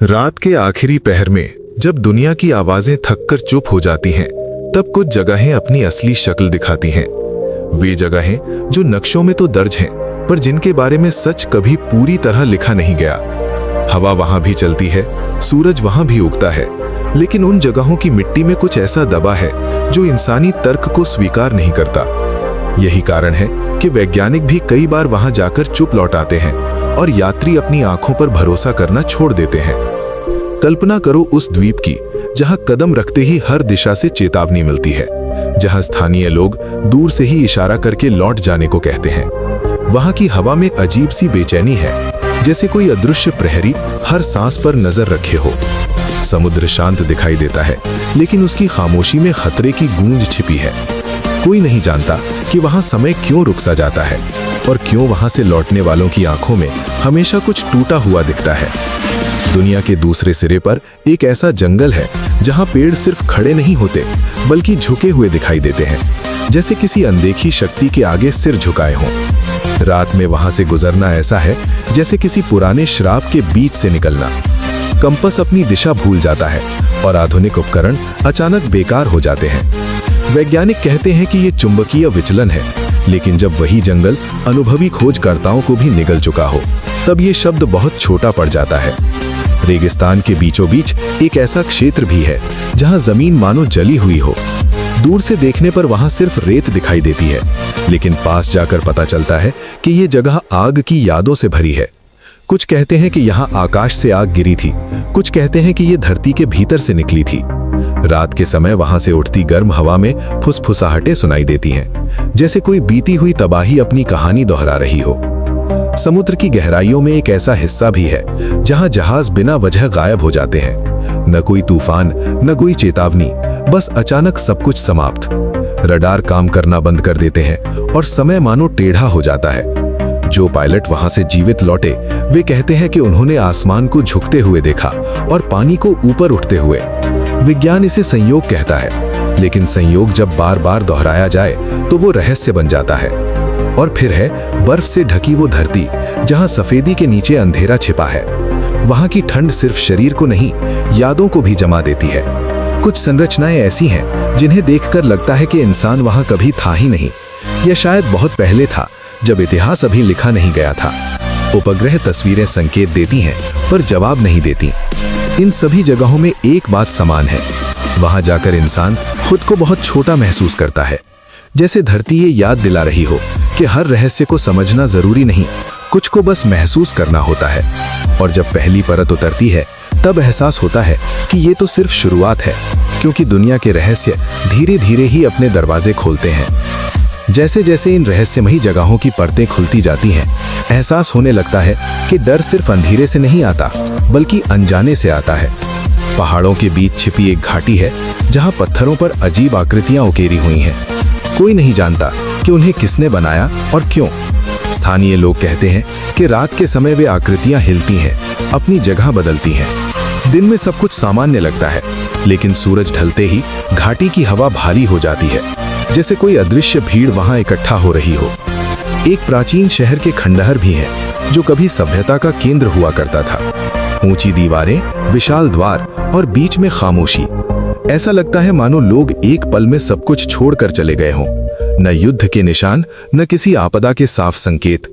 रात के आखिरी पहर में जब दुनिया की आवाजें थककर चुप हो जाती हैं, तब कुछ जगहें अपनी असली शक्ल दिखाती हैं। वे जगहें जो नक्शों में तो दर्ज हैं, पर जिनके बारे में सच कभी पूरी तरह लिखा नहीं गया। हवा वहां भी चलती है, सूरज वहां भी उगता है, लेकिन उन जगहों की मिट्टी में कुछ ऐसा दबा है जो इंसानी तर्क को स्वीकार नहीं करता। यही कारण है कि वैज्ञानिक भी कई बार वहां जाकर चुप लौट आते हैं और यात्री अपनी आंखों पर भरोसा करना छोड़ देते हैं। कल्पना करो उस द्वीप की जहां कदम रखते ही हर दिशा से चेतावनी मिलती है, जहां स्थानीय लोग दूर से ही इशारा करके लौट जाने को कहते हैं। वहां की हवा में अजीब सी बेचैनी है, जैसे कोई अदृश्य प्रहरी हर सांस पर नजर रखे हो। समुद्र शांत दिखाई देता है, लेकिन उसकी खामोशी में खतरे की गूंज छिपी है। कोई नहीं जानता कि वहां समय क्यों रुक सा जाता है और क्यों वहां से लौटने वालों की आंखों में हमेशा कुछ टूटा हुआ दिखता है। दुनिया के दूसरे सिरे पर एक ऐसा जंगल है जहां पेड़ सिर्फ खड़े नहीं होते, बल्कि झुके हुए दिखाई देते हैं, जैसे किसी अनदेखी शक्ति के आगे सिर झुकाए हों। रात में वहां से गुजरना ऐसा है जैसे किसी पुराने श्राप के बीच से निकलना। कंपास अपनी दिशा भूल जाता है और आधुनिक उपकरण अचानक बेकार हो जाते हैं। वैज्ञानिक कहते हैं कि ये चुंबकीय विचलन है, लेकिन जब वही जंगल अनुभवी खोजकर्ताओं को भी निगल चुका हो, तब ये शब्द बहुत छोटा पड़ जाता है। रेगिस्तान के बीचों बीच एक ऐसा क्षेत्र भी है जहां जमीन मानो जली हुई हो। दूर से देखने पर वहां सिर्फ रेत दिखाई देती है, लेकिन पास जाकर पता चलता है कि ये जगह आग की यादों से भरी है। कुछ कहते हैं कि यहाँ आकाश से आग गिरी थी, कुछ कहते हैं कि ये धरती के भीतर से निकली थी। रात के समय वहां से उठती गर्म हवा में फुसफुसाहटें सुनाई देती हैं, जैसे कोई बीती हुई तबाही अपनी कहानी दोहरा रही हो। समुद्र की गहराइयों में एक ऐसा हिस्सा भी है जहां जहाज बिना वजह गायब हो जाते हैं। न कोई तूफान, न कोई चेतावनी, बस अचानक सब कुछ समाप्त। रडार काम करना बंद कर देते हैं और समय मानो टेढ़ा हो जाता है। जो पायलट वहां से जीवित लौटे, वे कहते हैं कि उन्होंने आसमान को झुकते हुए देखा और पानी को ऊपर उठते हुए। विज्ञान इसे संयोग कहता है, लेकिन संयोग जब बार बार दोहराया जाए तो वो रहस्य बन जाता है। और फिर है बर्फ से ढकी वो धरती जहां सफेदी के नीचे अंधेरा छिपा है। वहां की ठंड सिर्फ शरीर को नहीं, यादों को भी जमा देती है। कुछ संरचनाएं ऐसी हैं जिन्हें देखकर लगता है कि इंसान वहां कभी था ही नहीं, या शायद बहुत पहले था, जब इतिहास अभी लिखा नहीं गया था। उपग्रह तस्वीरें संकेत देती हैं, पर जवाब नहीं देती। इन सभी जगहों में एक बात समान है, वहां जाकर इंसान खुद को बहुत छोटा महसूस करता है, जैसे धरती ये याद दिला रही हो कि हर रहस्य को समझना जरूरी नहीं, कुछ को बस महसूस करना होता है। और जब पहली परत उतरती है, तब एहसास होता है कि ये तो सिर्फ शुरुआत है, क्योंकि दुनिया के रहस्य धीरे धीरे ही अपने दरवाजे खोलते हैं। जैसे जैसे इन रहस्यमयी जगहों की परतें खुलती जाती हैं, एहसास होने लगता है कि डर सिर्फ अंधेरे से नहीं आता, बल्कि अनजाने से आता है। पहाड़ों के बीच छिपी एक घाटी है जहां पत्थरों पर अजीब आकृतियां उकेरी हुई हैं। कोई नहीं जानता कि उन्हें किसने बनाया और क्यों। स्थानीय लोग कहते हैं कि रात के समय वे आकृतियां हिलती हैं, अपनी जगह बदलती हैं। दिन में सब कुछ सामान्य लगता है, लेकिन सूरज ढलते ही घाटी की हवा भारी हो जाती है, जैसे कोई अदृश्य भीड़ वहां इकट्ठा हो रही हो। एक प्राचीन शहर के खंडहर भी है, जो कभी सभ्यता का केंद्र हुआ करता था। ऊंची दीवारें, विशाल द्वार और बीच में खामोशी। ऐसा लगता है मानो लोग एक पल में सब कुछ छोड़कर चले गए हों। न युद्ध के निशान, न किसी आपदा के साफ संकेत।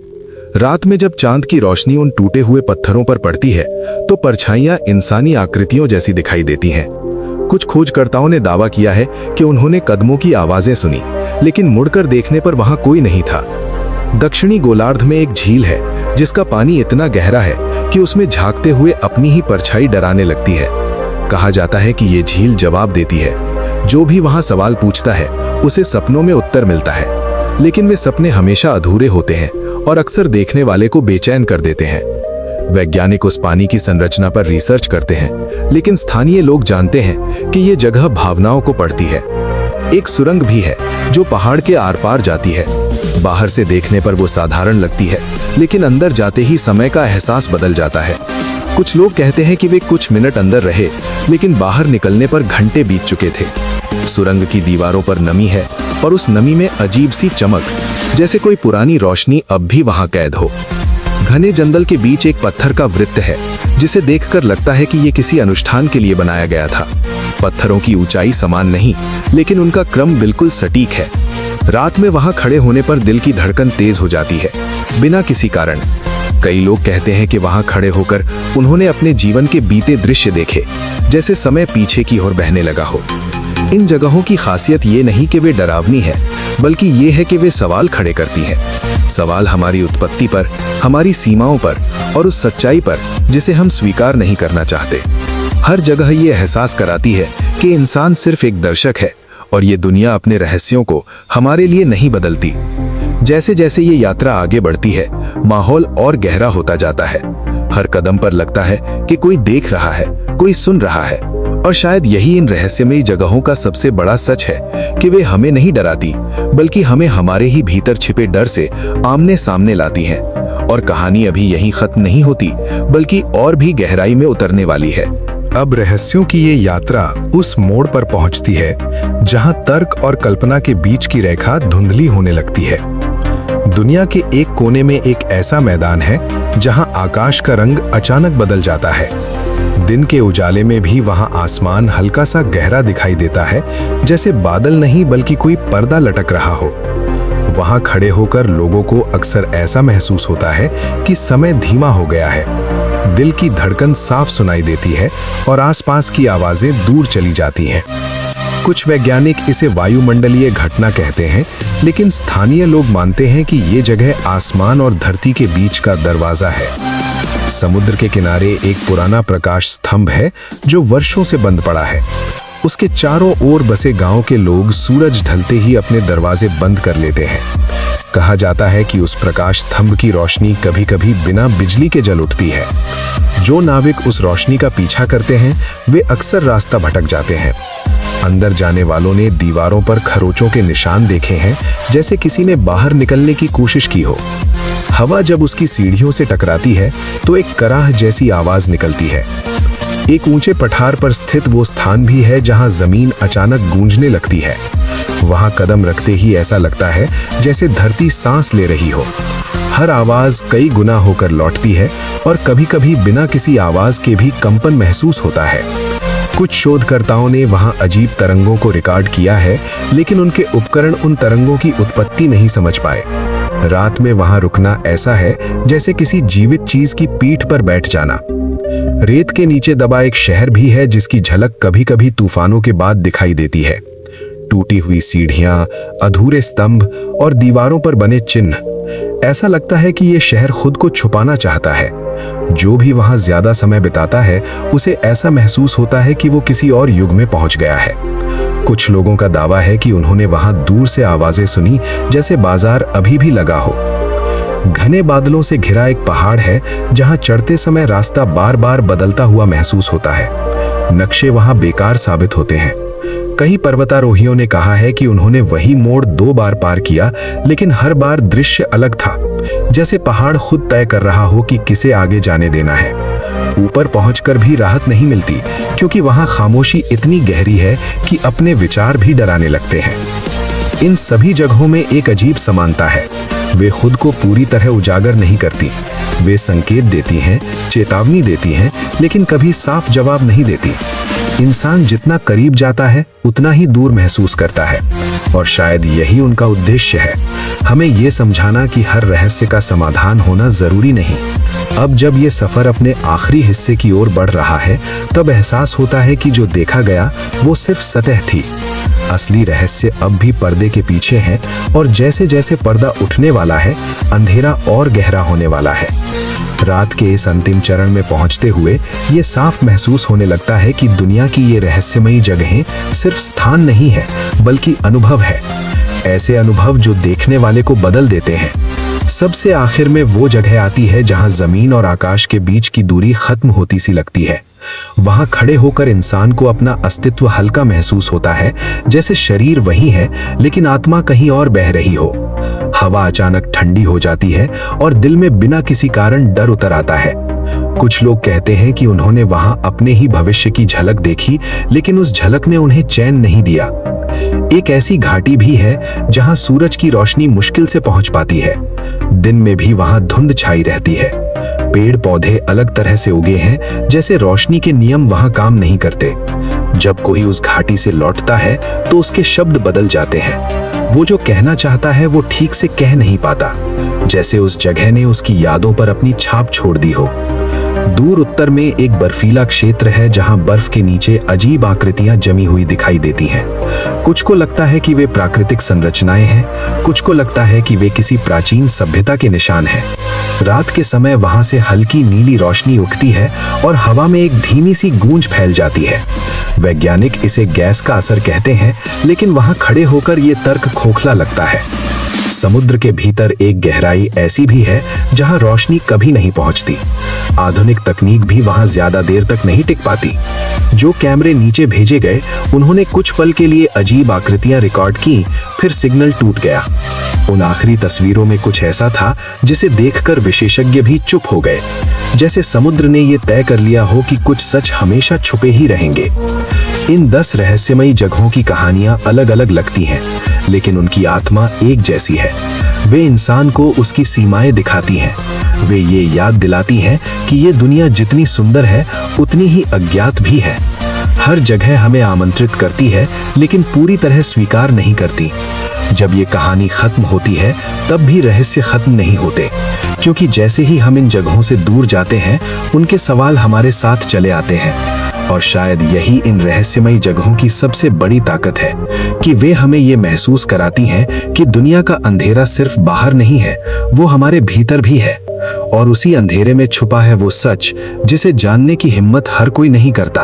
रात में जब चांद की रोशनी उन टूटे हुए पत्थरों पर पड़ती है, तो परछाइयां इंसानी आकृतियों जैसी दिखाई देती हैं। कुछ खोजकर्ताओं ने दावा किया है कि उन्होंने कदमों की आवाजें सुनी, लेकिन मुड़कर देखने पर वहां कोई नहीं था। दक्षिणी गोलार्ध में एक झील है जिसका पानी इतना गहरा है कि उसमें झांकते हुए अपनी ही परछाई डराने लगती है। कहा जाता है कि ये झील जवाब देती है। जो भी वहां सवाल पूछता है, उसे सपनों में उत्तर मिलता है, लेकिन वे सपने हमेशा अधूरे होते हैं और अक्सर देखने वाले को बेचैन कर देते हैं। वैज्ञानिक उस पानी की संरचना पर रिसर्च करते हैं, लेकिन स्थानीय लोग जानते हैं कि ये जगह भावनाओं को पढ़ती है। एक सुरंग भी है जो पहाड़ के आर पार जाती है। बाहर से देखने पर वो साधारण लगती है, लेकिन अंदर जाते ही समय का एहसास बदल जाता है। कुछ लोग कहते हैं कि वे कुछ मिनट अंदर रहे, लेकिन बाहर निकलने पर घंटे बीत चुके थे। सुरंग की दीवारों पर नमी है और उस नमी में अजीब सी चमक, जैसे कोई पुरानी रोशनी अब भी वहां कैद हो। घने जंगल के बीच एक पत्थर का वृत्त है जिसे देखकर लगता है कि ये किसी अनुष्ठान के लिए बनाया गया था। पत्थरों की ऊंचाई समान नहीं, लेकिन उनका क्रम बिल्कुल सटीक है। रात में वहां खड़े होने पर दिल की धड़कन तेज हो जाती है, बिना किसी कारण। कई लोग कहते हैं कि वहां खड़े होकर उन्होंने अपने जीवन के बीते दृश्य देखे, जैसे समय पीछे की ओर बहने लगा हो। इन जगहों की खासियत ये नहीं कि वे डरावनी है, बल्कि ये है कि वे सवाल खड़े करती हैं। सवाल हमारी उत्पत्ति पर, हमारी सीमाओं पर और उस सच्चाई पर जिसे हम स्वीकार नहीं करना चाहते। हर जगह ये एहसास कराती है कि इंसान सिर्फ एक दर्शक है और ये दुनिया अपने रहस्यों को हमारे लिए नहीं बदलती। जैसे जैसे ये यात्रा आगे बढ़ती है, माहौल और गहरा होता जाता है। हर कदम पर लगता है कि कोई देख रहा है, कोई सुन रहा है। और शायद यही इन रहस्यमयी जगहों का सबसे बड़ा सच है कि वे हमें नहीं डराती, बल्कि हमें हमारे ही भीतर छिपे डर से आमने सामने लाती हैं। और कहानी अभी यहीं खत्म नहीं होती, बल्कि और भी गहराई में उतरने वाली है। अब रहस्यों की ये यात्रा उस मोड़ पर पहुंचती है जहां तर्क और कल्पना के बीच की रेखा धुंधली होने लगती है। दुनिया के एक कोने में एक ऐसा मैदान है जहां आकाश का रंग अचानक बदल जाता है। दिन के उजाले में भी वहां आसमान हल्का सा गहरा दिखाई देता है, जैसे बादल नहीं बल्कि कोई पर्दा लटक रहा हो। वहां खड़े होकर लोगों को अक्सर ऐसा महसूस होता है कि समय धीमा हो गया है। दिल की धड़कन साफ सुनाई देती है और आसपास की आवाजें दूर चली जाती हैं। कुछ वैज्ञानिक इसे वायुमंडलीय घटना कहते हैं, लेकिन स्थानीय लोग मानते हैं कि ये जगह आसमान और धरती के बीच का दरवाजा है। समुद्र के किनारे एक पुराना प्रकाश स्तंभ है जो वर्षों से बंद पड़ा है। उसके चारों ओर बसे गांव के लोग सूरज ढलते ही अपने दरवाजे बंद कर लेते हैं। कहा जाता है कि उस प्रकाश स्तंभ की रोशनी कभी-कभी बिना बिजली के जल उठती है। जो नाविक उस रोशनी का पीछा करते हैं वे अक्सर रास्ता भटक जाते हैं। अंदर जाने वालों ने दीवारों पर खरोचों के निशान देखे हैं, जैसे किसी ने बाहर निकलने की कोशिश की हो। हवा जब उसकी सीढ़ियों से टकराती है तो एक कराह जैसी आवाज निकलती है। एक ऊंचे पठार पर स्थित वो स्थान भी है जहां जमीन अचानक गूंजने लगती है। वहां कदम रखते ही ऐसा लगता है जैसे धरती सांस ले रही हो। हर आवाज कई गुना होकर लौटती है और कभी-कभी बिना किसी आवाज के भी कंपन महसूस होता है। कुछ शोधकर्ताओं ने वहां अजीब तरंगों को रिकॉर्ड किया है, लेकिन उनके उपकरण उन तरंगों की उत्पत्ति नहीं समझ पाए। रात में वहां रुकना ऐसा है जैसे किसी जीवित चीज की पीठ पर बैठ जाना। रेत के नीचे दबा एक शहर भी है जिसकी झलक कभी-कभी तूफानों के बाद दिखाई देती है। टूटी हुई सीढ़ियां, अधूरे स्तंभ और दीवारों पर बने चिन्ह। ऐसा लगता है कि ये शहर खुद को छुपाना चाहता है। जो भी वहां ज्यादा समय बिताता है उसे ऐसा महसूस होता है कि वो किसी और युग में पहुंच गया है। कुछ लोगों का दावा है कि उन्होंने वहां दूर से आवाजें सुनी, जैसे बाजार अभी भी लगा हो। घने बादलों से घिरा एक पहाड़ है जहां चढ़ते समय रास्ता बार बार बदलता हुआ महसूस होता है। नक्शे वहां बेकार साबित होते हैं। कई पर्वतारोहियों ने कहा है कि उन्होंने वही मोड़ 2 बार पार किया, लेकिन हर बार दृश्य अलग था, जैसे पहाड़ खुद तय कर रहा हो कि किसे आगे जाने देना है। ऊपर पहुंचकर भी राहत नहीं मिलती, क्योंकि वहां खामोशी इतनी गहरी है कि अपने विचार भी डराने लगते हैं। इन सभी जगहों में एक अजीब समानता है। वे खुद को पूरी तरह उजागर नहीं करती। वे संकेत देती हैं, चेतावनी देती हैं, लेकिन कभी साफ जवाब नहीं देती। इंसान जितना करीब जाता है उतना ही दूर महसूस करता है, और शायद यही उनका उद्देश्य है, हमें ये समझाना कि हर रहस्य का समाधान होना जरूरी नहीं। अब जब ये सफर अपने आखिरी हिस्से की ओर बढ़ रहा है, तब एहसास होता है कि जो देखा गया वो सिर्फ सतह थी। असली रहस्य अब भी पर्दे के पीछे है, और जैसे जैसे पर्दा उठने वाला है, अंधेरा और गहरा होने वाला है। रात के इस अंतिम चरण में पहुंचते हुए ये साफ महसूस होने लगता है कि दुनिया की ये रहस्यमयी जगहें सिर्फ स्थान नहीं है, बल्कि अनुभव है। ऐसे अनुभव जो देखने वाले को बदल देते हैं। सबसे आखिर में वो जगह आती है जहां जमीन और आकाश के बीच की दूरी खत्म होती सी लगती है। वहां खड़े होकर इंसान को अपना अस्तित्व हल्का महसूस होता है, जैसे शरीर वही है लेकिन आत्मा कहीं और बह रही हो। हवा अचानक ठंडी हो जाती है और दिल में बिना किसी कारण डर उतर आता है। कुछ लोग कहते हैं कि उन्होंने वहां अपने ही भविष्य की झलक देखी, लेकिन उस झलक ने उन्हें चैन नहीं दिया। एक ऐसी घाटी भी है जहां सूरज की रोशनी मुश्किल से पहुंच पाती है। दिन में भी वहां धुंध छाई रहती है। पेड़ पौधे अलग तरह से उगे हैं, जैसे रोशनी के नियम वहां काम नहीं करते। जब कोई उस घाटी से लौटता है तो उसके शब्द बदल जाते हैं। वो जो कहना चाहता है वो ठीक से कह नहीं पाता, जैसे उस जगह ने उसकी यादों पर अपनी छाप छोड़ दी हो। दूर उत्तर में एक बर्फीला क्षेत्र है जहां बर्फ के नीचे अजीब आकृतियां जमी हुई दिखाई देती हैं। कुछ को लगता है कि वे प्राकृतिक संरचनाएं हैं, कुछ को लगता है कि वे किसी प्राचीन सभ्यता के निशान हैं। रात के समय वहां से हल्की नीली रोशनी उठती है और हवा में एक धीमी सी गूंज फैल जाती है। वैज्ञानिक इसे गैस का असर कहते हैं, लेकिन वहां खड़े होकर ये तर्क खोखला लगता है। समुद्र के भीतर एक गहराई ऐसी भी है जहां रोशनी कभी नहीं पहुंचती। आधुनिक तकनीक भी वहां ज्यादा देर तक नहीं टिक पाती। जो कैमरे नीचे भेजे गए, उन्होंने कुछ पल के लिए अजीब आकृतियां रिकॉर्ड की, फिर सिग्नल टूट गया। उन आखिरी तस्वीरों में कुछ ऐसा था जिसे देखकर विशेषज्ञ भी चुप हो गए, जैसे समुद्र ने यह तय कर लिया हो कि कुछ सच हमेशा छुपे ही रहेंगे। इन 10 रहस्यमयी जगहों की कहानियां अलग अलग लगती हैं, लेकिन उनकी आत्मा एक जैसी है। वे इंसान को उसकी सीमाएं दिखाती हैं। वे ये याद दिलाती हैं कि ये दुनिया जितनी सुंदर है उतनी ही अज्ञात भी है। हर जगह हमें आमंत्रित करती है, लेकिन पूरी तरह स्वीकार नहीं करती। जब ये कहानी खत्म होती है तब भी रहस्य खत्म नहीं होते, क्योंकि जैसे ही हम इन जगहों से दूर जाते हैं उनके सवाल हमारे साथ चले आते हैं। और शायद यही इन रहस्यमयी जगहों की सबसे बड़ी ताकत है कि वे हमें ये महसूस कराती हैं कि दुनिया का अंधेरा सिर्फ बाहर नहीं है, वो हमारे भीतर भी है। और उसी अंधेरे में छुपा है वो सच जिसे जानने की हिम्मत हर कोई नहीं करता।